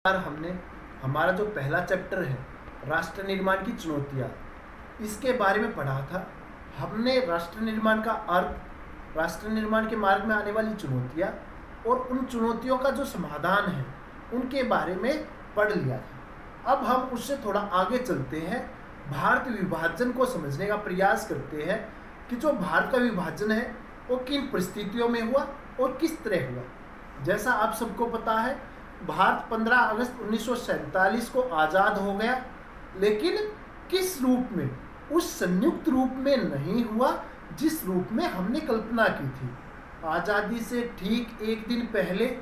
बार हमने हमारा जो पहला चैप्टर है राष्ट्र निर्माण की चुनौतियाँ, इसके बारे में पढ़ा था। हमने राष्ट्र निर्माण का अर्थ, राष्ट्र निर्माण के मार्ग में आने वाली चुनौतियाँ और उन चुनौतियों का जो समाधान है उनके बारे में पढ़ लिया था। अब हम उससे थोड़ा आगे चलते हैं, भारत विभाजन को समझने का प्रयास करते हैं कि जो भारत का विभाजन है वो किन परिस्थितियों में हुआ और किस तरह हुआ। जैसा आप सबको पता है, भारत 15 अगस्त 1947 को आज़ाद हो गया, लेकिन किस रूप में? उस संयुक्त रूप में नहीं हुआ जिस रूप में हमने कल्पना की थी। आज़ादी से ठीक एक दिन पहले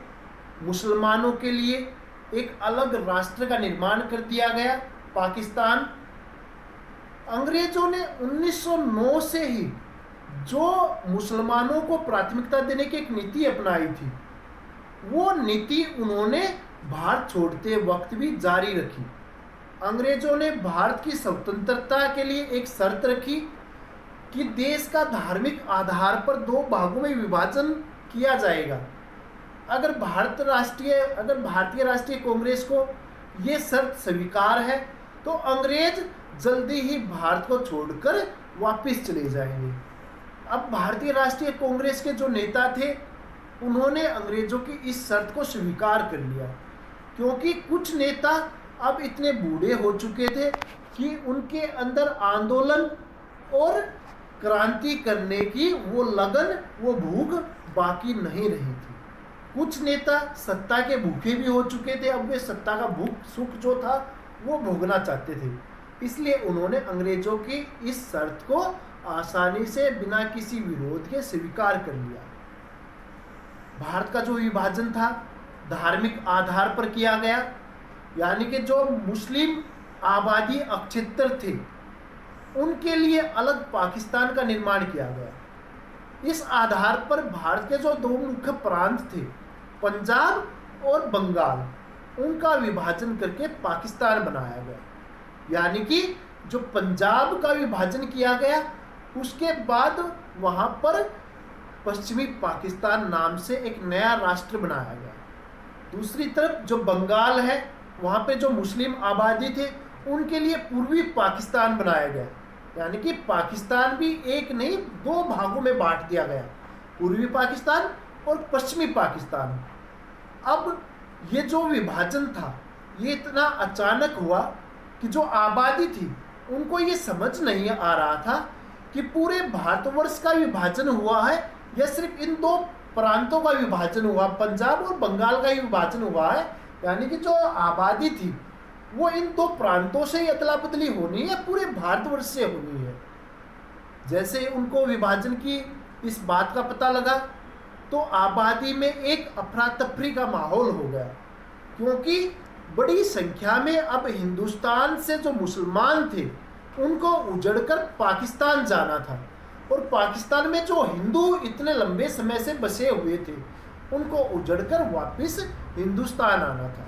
मुसलमानों के लिए एक अलग राष्ट्र का निर्माण कर दिया गया, पाकिस्तान। अंग्रेजों ने 1909 से ही जो मुसलमानों को प्राथमिकता देने की एक नीति अपनाई थी, वो नीति उन्होंने भारत छोड़ते वक्त भी जारी रखी। अंग्रेजों ने भारत की स्वतंत्रता के लिए एक शर्त रखी कि देश का धार्मिक आधार पर दो भागों में विभाजन किया जाएगा। अगर भारतीय राष्ट्रीय कांग्रेस को ये शर्त स्वीकार है तो अंग्रेज जल्दी ही भारत को छोड़कर वापस चले जाएंगे। अब भारतीय राष्ट्रीय कांग्रेस के जो नेता थे उन्होंने अंग्रेजों की इस शर्त को स्वीकार कर लिया, क्योंकि कुछ नेता अब इतने बूढ़े हो चुके थे कि उनके अंदर आंदोलन और क्रांति करने की वो लगन, वो भूख बाकी नहीं रही थी। कुछ नेता सत्ता के भूखे भी हो चुके थे, अब वे सत्ता का भूख सुख जो था वो भोगना चाहते थे। इसलिए उन्होंने अंग्रेजों की इस शर्त को आसानी से बिना किसी विरोध के स्वीकार कर लिया। भारत का जो विभाजन था धार्मिक आधार पर किया गया, यानी कि जो मुस्लिम आबादी अक्षेत्र थे उनके लिए अलग पाकिस्तान का निर्माण किया गया। इस आधार पर भारत के जो दो मुख्य प्रांत थे, पंजाब और बंगाल, उनका विभाजन करके पाकिस्तान बनाया गया। यानी कि जो पंजाब का विभाजन किया गया, उसके बाद वहाँ पर पश्चिमी पाकिस्तान नाम से एक नया राष्ट्र बनाया गया। दूसरी तरफ जो बंगाल है, वहाँ पे जो मुस्लिम आबादी थे उनके लिए पूर्वी पाकिस्तान बनाया गया। यानी कि पाकिस्तान भी एक नहीं दो भागों में बांट दिया गया, पूर्वी पाकिस्तान और पश्चिमी पाकिस्तान। अब ये जो विभाजन था ये इतना अचानक हुआ कि जो आबादी थी उनको ये समझ नहीं आ रहा था कि पूरे भारतवर्ष का विभाजन हुआ है या सिर्फ इन दो प्रांतों का विभाजन हुआ, पंजाब और बंगाल का ही विभाजन हुआ है। यानी कि जो आबादी थी वो इन दो प्रांतों से ही अदला बदली होनी है, पूरे भारतवर्ष से होनी है। जैसे उनको विभाजन की इस बात का पता लगा तो आबादी में एक अफरा तफरी का माहौल हो गया, क्योंकि बड़ी संख्या में अब हिंदुस्तान से जो मुसलमान थे उनको उजड़कर पाकिस्तान जाना था, और पाकिस्तान में जो हिंदू इतने लंबे समय से बसे हुए थे उनको उजड़कर वापस हिंदुस्तान आना था।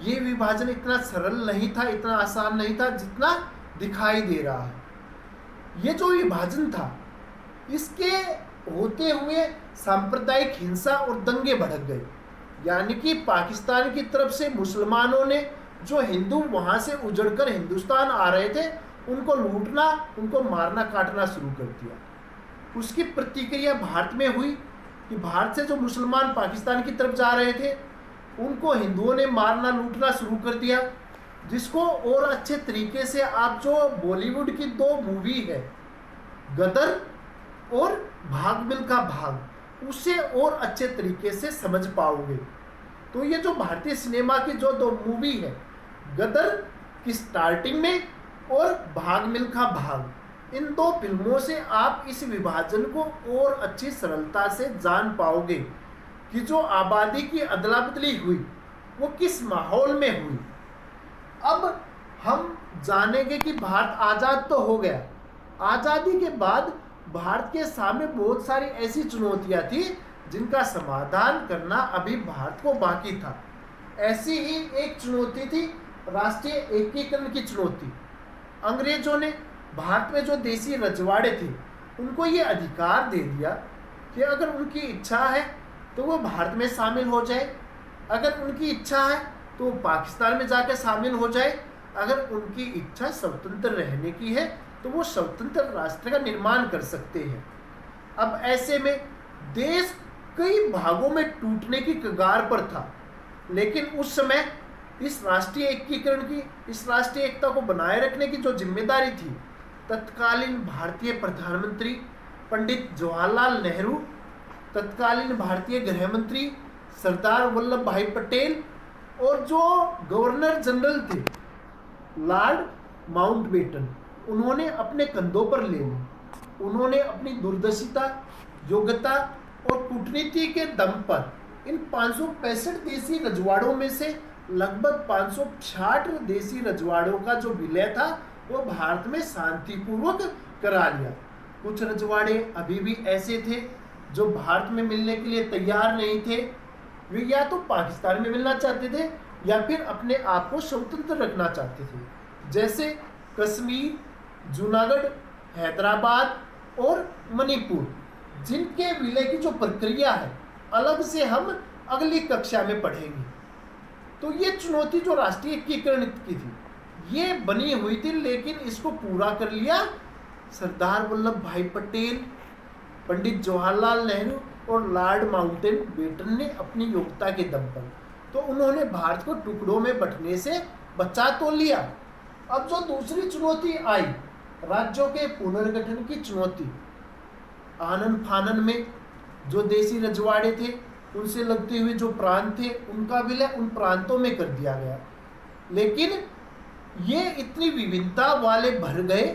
ये विभाजन इतना सरल नहीं था, इतना आसान नहीं था जितना दिखाई दे रहा है। ये जो विभाजन था इसके होते हुए सांप्रदायिक हिंसा और दंगे भड़क गए। यानी कि पाकिस्तान की तरफ से मुसलमानों ने जो हिंदू वहाँ से उजड़कर हिंदुस्तान आ रहे थे उनको लूटना, उनको मारना काटना शुरू कर दिया। उसकी प्रतिक्रिया भारत में हुई कि भारत से जो मुसलमान पाकिस्तान की तरफ जा रहे थे उनको हिंदुओं ने मारना लूटना शुरू कर दिया, जिसको और अच्छे तरीके से आप जो बॉलीवुड की दो मूवी है गदर और भाग मिल्खा भाग, उससे और अच्छे तरीके से समझ पाओगे। तो ये जो भारतीय सिनेमा की जो दो मूवी है, गदर की स्टार्टिंग में और भाग मिल्खा भाग, इन दो फिल्मों से आप इस विभाजन को और अच्छी सरलता से जान पाओगे कि जो आबादी की अदला बदली हुई वो किस माहौल में हुई। अब हम जानेंगे कि भारत आज़ाद तो हो गया, आज़ादी के बाद भारत के सामने बहुत सारी ऐसी चुनौतियां थी जिनका समाधान करना अभी भारत को बाकी था। ऐसी ही एक चुनौती थी राष्ट्रीय एकीकरण की चुनौती। अंग्रेजों ने भारत में जो देसी रजवाड़े थे उनको ये अधिकार दे दिया कि अगर उनकी इच्छा है तो वो भारत में शामिल हो जाए, अगर उनकी इच्छा है तो पाकिस्तान में जाकर शामिल हो जाए। अगर उनकी इच्छा स्वतंत्र रहने की है तो वो स्वतंत्र राष्ट्र का निर्माण कर सकते हैं। अब ऐसे में देश कई भागों में टूटने की कगार पर था, लेकिन उस समय इस राष्ट्रीय एकीकरण की, इस राष्ट्रीय एकता को बनाए रखने की जो जिम्मेदारी थी, तत्कालीन भारतीय प्रधानमंत्री पंडित जवाहरलाल नेहरू, तत्कालीन भारतीय गृह मंत्री सरदार वल्लभ भाई पटेल और जो गवर्नर जनरल थे लॉर्ड माउंटबेटन, उन्होंने अपने कंधों पर ले ली। उन्होंने अपनी दूरदर्शिता, योग्यता और कूटनीति के दम पर इन 565 देसी रजवाड़ों में से लगभग 560 देसी रजवाड़ों का जो विलय था वो भारत में शांतिपूर्वक करा लिया। कुछ रजवाड़े अभी भी ऐसे थे जो भारत में मिलने के लिए तैयार नहीं थे। वे या तो पाकिस्तान में मिलना चाहते थे या फिर अपने आप को स्वतंत्र रखना चाहते थे, जैसे कश्मीर, जूनागढ़, हैदराबाद और मणिपुर, जिनके विलय की जो प्रक्रिया है अलग से हम अगली कक्षा में पढ़ेंगे। तो ये चुनौती जो राष्ट्रीय एकीकरण की थी ये बनी हुई थी, लेकिन इसको पूरा कर लिया सरदार वल्लभ भाई पटेल, पंडित जवाहरलाल नेहरू और लॉर्ड माउंटबेटन ने अपनी योग्यता के दम पर। तो उन्होंने भारत को टुकड़ों में बंटने से बचा तो लिया। अब जो दूसरी चुनौती आई, राज्यों के पुनर्गठन की चुनौती, आनन फानन में जो देसी रजवाड़े थे उनसे लगते हुए जो प्रांत थे उनका विलय उन प्रांतों में कर दिया गया, लेकिन ये इतनी विभिन्नता वाले भर गए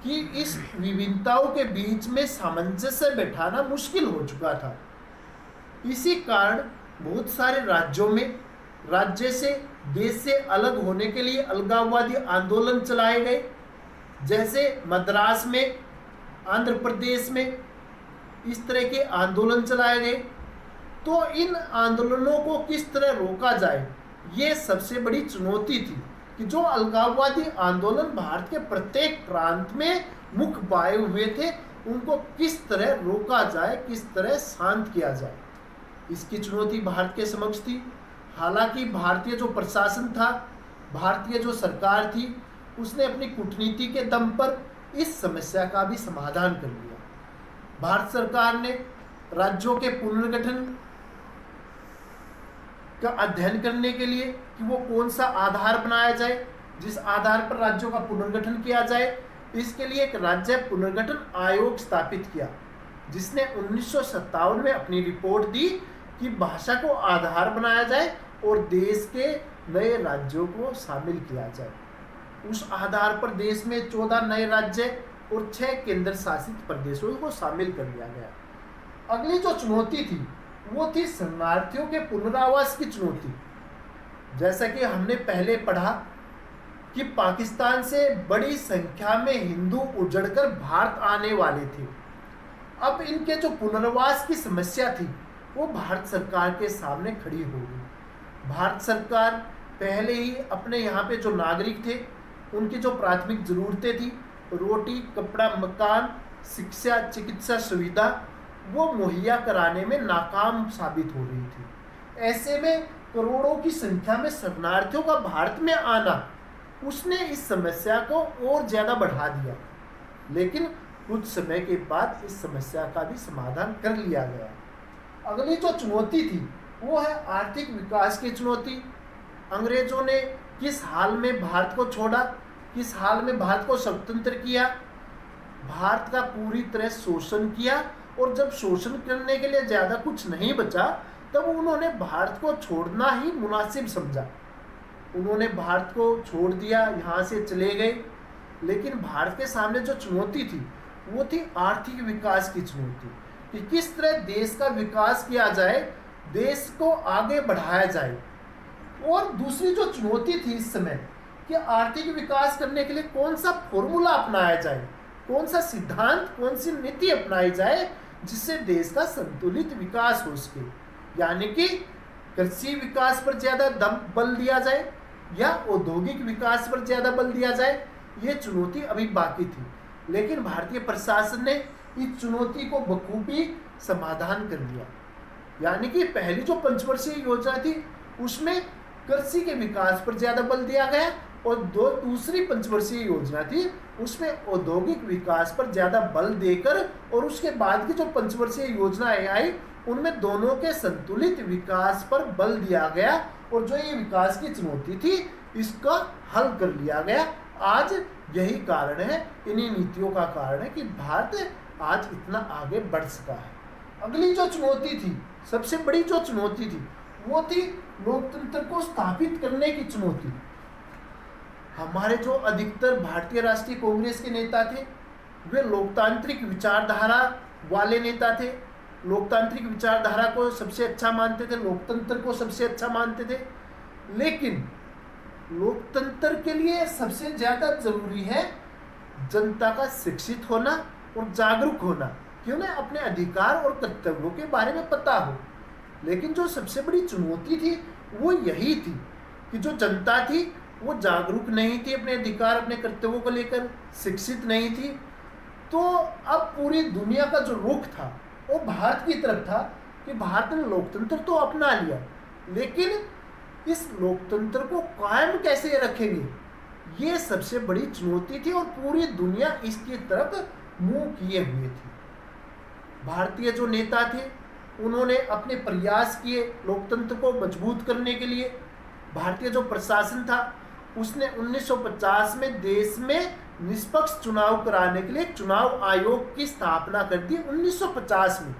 कि इस विभिन्नताओं के बीच में सामंजस्य बैठाना मुश्किल हो चुका था। इसी कारण बहुत सारे राज्यों में राज्य से, देश से अलग होने के लिए अलगाववादी आंदोलन चलाए गए, जैसे मद्रास में, आंध्र प्रदेश में इस तरह के आंदोलन चलाए गए। तो इन आंदोलनों को किस तरह रोका जाए, ये सबसे बड़ी चुनौती थी कि जो अलगाववादी आंदोलन भारत के प्रत्येक प्रांत में मुख बाए हुए थे उनको किस तरह रोका जाए, किस तरह शांत किया जाए, इसकी चुनौती भारत के समक्ष थी। हालांकि भारतीय जो प्रशासन था, भारतीय जो सरकार थी, उसने अपनी कूटनीति के दम पर इस समस्या का भी समाधान कर लिया। भारत सरकार ने राज्यों के पुनर्गठन का अध्ययन करने के लिए कि वो कौन सा आधार बनाया जाए जिस आधार पर राज्यों का पुनर्गठन किया जाए, इसके लिए एक राज्य पुनर्गठन आयोग स्थापित किया, जिसने 1957 में अपनी रिपोर्ट दी कि भाषा को आधार बनाया जाए और देश के नए राज्यों को शामिल किया जाए। उस आधार पर देश में 14 नए राज्य और 6 केंद्र शासित प्रदेशों को शामिल कर लिया गया। अगली जो चुनौती थी वो थी शरणार्थियों के पुनरावास की चुनौती। जैसा कि हमने पहले पढ़ा कि पाकिस्तान से बड़ी संख्या में हिंदू उजड़कर भारत आने वाले थे। अब इनके जो पुनर्वास की समस्या थी वो भारत सरकार के सामने खड़ी हो गई। भारत सरकार पहले ही अपने यहाँ पे जो नागरिक थे उनकी जो प्राथमिक ज़रूरतें थी, रोटी, कपड़ा, मकान, शिक्षा, चिकित्सा सुविधा, वो मुहैया कराने में नाकाम साबित हो रही थी। ऐसे में करोड़ों की संख्या में शरणार्थियों का भारत में आना उसने इस समस्या को और ज़्यादा बढ़ा दिया, लेकिन कुछ समय के बाद इस समस्या का भी समाधान कर लिया गया। अगली जो चुनौती थी वो है आर्थिक विकास की चुनौती। अंग्रेजों ने किस हाल में भारत को छोड़ा, किस हाल में भारत को स्वतंत्र किया, भारत का पूरी तरह शोषण किया, और जब शोषण करने के लिए ज़्यादा कुछ नहीं बचा तब उन्होंने भारत को छोड़ना ही मुनासिब समझा। उन्होंने भारत को छोड़ दिया, यहाँ से चले गए। लेकिन भारत के सामने जो चुनौती थी वो थी आर्थिक विकास की चुनौती, कि किस तरह देश का विकास किया जाए, देश को आगे बढ़ाया जाए। और दूसरी जो चुनौती थी इस समय कि आर्थिक विकास करने के लिए कौन सा फॉर्मूला अपनाया जाए, कौन सा सिद्धांत, कौन सी नीति अपनाई जाए जिससे देश का संतुलित विकास हो सके। यानी कि कृषि विकास पर ज़्यादा बल दिया जाए या औद्योगिक विकास पर ज़्यादा बल दिया जाए, ये चुनौती अभी बाकी थी। लेकिन भारतीय प्रशासन ने इस चुनौती को बखूबी समाधान कर दिया। यानी कि पहली जो पंचवर्षीय योजना थी उसमें कृषि के विकास पर ज्यादा बल दिया गया, और दूसरी पंचवर्षीय योजना थी उसमें औद्योगिक विकास पर ज्यादा बल देकर, और उसके बाद की जो पंचवर्षीय योजनाएं आई उनमें दोनों के संतुलित विकास पर बल दिया गया, और जो ये विकास की चुनौती थी इसका हल कर लिया गया। आज यही कारण है, इन्हीं नीतियों का कारण है कि भारत आज इतना आगे बढ़ सका है। अगली जो चुनौती थी, सबसे बड़ी जो चुनौती थी, वो थी लोकतंत्र को स्थापित करने की चुनौती। हमारे जो अधिकतर भारतीय राष्ट्रीय कांग्रेस के नेता थे वे लोकतांत्रिक विचारधारा वाले नेता थे, लोकतांत्रिक विचारधारा को सबसे अच्छा मानते थे, लोकतंत्र को सबसे अच्छा मानते थे। लेकिन लोकतंत्र के लिए सबसे ज्यादा जरूरी है जनता का शिक्षित होना और जागरूक होना, कि उन्हें अपने अधिकार और कर्तव्यों के बारे में पता हो। लेकिन जो सबसे बड़ी चुनौती थी वो यही थी कि जो जनता थी वो जागरूक नहीं थी, अपने अधिकार अपने कर्तव्यों को लेकर शिक्षित नहीं थी। तो अब पूरी दुनिया का जो रुख था वो भारत की तरफ था कि भारत ने लोकतंत्र तो अपना लिया, लेकिन इस लोकतंत्र को कायम कैसे रखेंगे, ये सबसे बड़ी चुनौती थी, और पूरी दुनिया इसकी तरफ मुंह किए हुए थी। भारतीय जो नेता थे उन्होंने अपने प्रयास किए लोकतंत्र को मजबूत करने के लिए। भारतीय जो प्रशासन था उसने 1950 में देश में निष्पक्ष चुनाव कराने के लिए चुनाव आयोग की स्थापना कर दी। 1950 में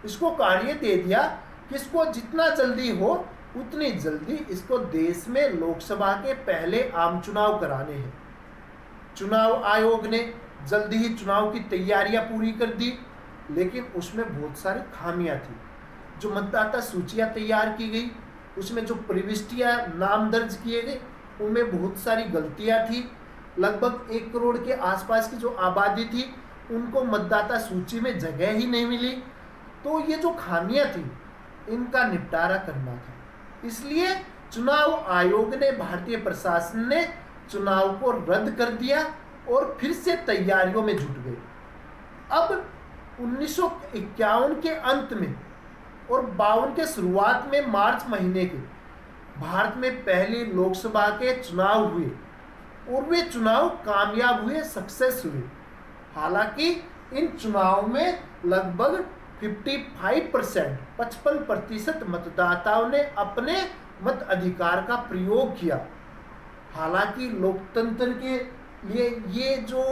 इसको कार्य दे दिया कि इसको जितना जल्दी हो उतनी जल्दी इसको देश में लोकसभा के पहले आम चुनाव कराने हैं। चुनाव आयोग ने जल्दी ही चुनाव की तैयारियां पूरी कर दी, लेकिन उसमें बहुत सारी खामियां थी। जो मतदाता सूचियां तैयार की गई उसमें जो प्रविष्टियां नाम दर्ज किए गए उनमें बहुत सारी गलतियां थी। लगभग 1 करोड़ के आसपास की जो आबादी थी उनको मतदाता सूची में जगह ही नहीं मिली। तो ये जो खामियां थी इनका निपटारा करना था, इसलिए चुनाव आयोग ने, भारतीय प्रशासन ने चुनाव को रद्द कर दिया और फिर से तैयारियों में जुट गए। अब 1951 के अंत में और 52 के शुरुआत में मार्च महीने के भारत में पहली लोकसभा के चुनाव हुए, और वे चुनाव कामयाब हुए, सक्सेस हुए। हालांकि इन चुनाव में लगभग 55% मतदाताओं ने अपने मत अधिकार का प्रयोग किया। हालांकि लोकतंत्र के लिए ये जो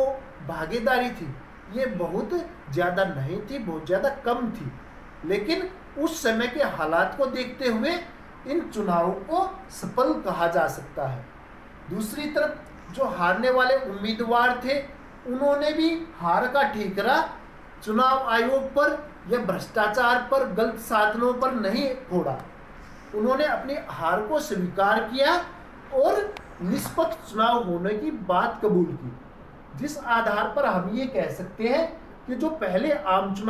भागीदारी थी ये बहुत ज़्यादा नहीं थी, बहुत ज़्यादा कम थी, लेकिन उस समय के हालात को देखते हुए इन चुनावों को सफल कहा जा सकता है। दूसरी तरफ जो हारने वाले उम्मीदवार थे उन्होंने भी हार का ठीकरा चुनाव आयोग पर या भ्रष्टाचार पर, गलत साधनों पर नहीं फोड़ा। उन्होंने अपनी हार को स्वीकार किया और निष्पक्ष चुनाव होने की बात कबूल की, जिस आधार पर हम ये कह सकते हैं कि जो पहले आम चुनाव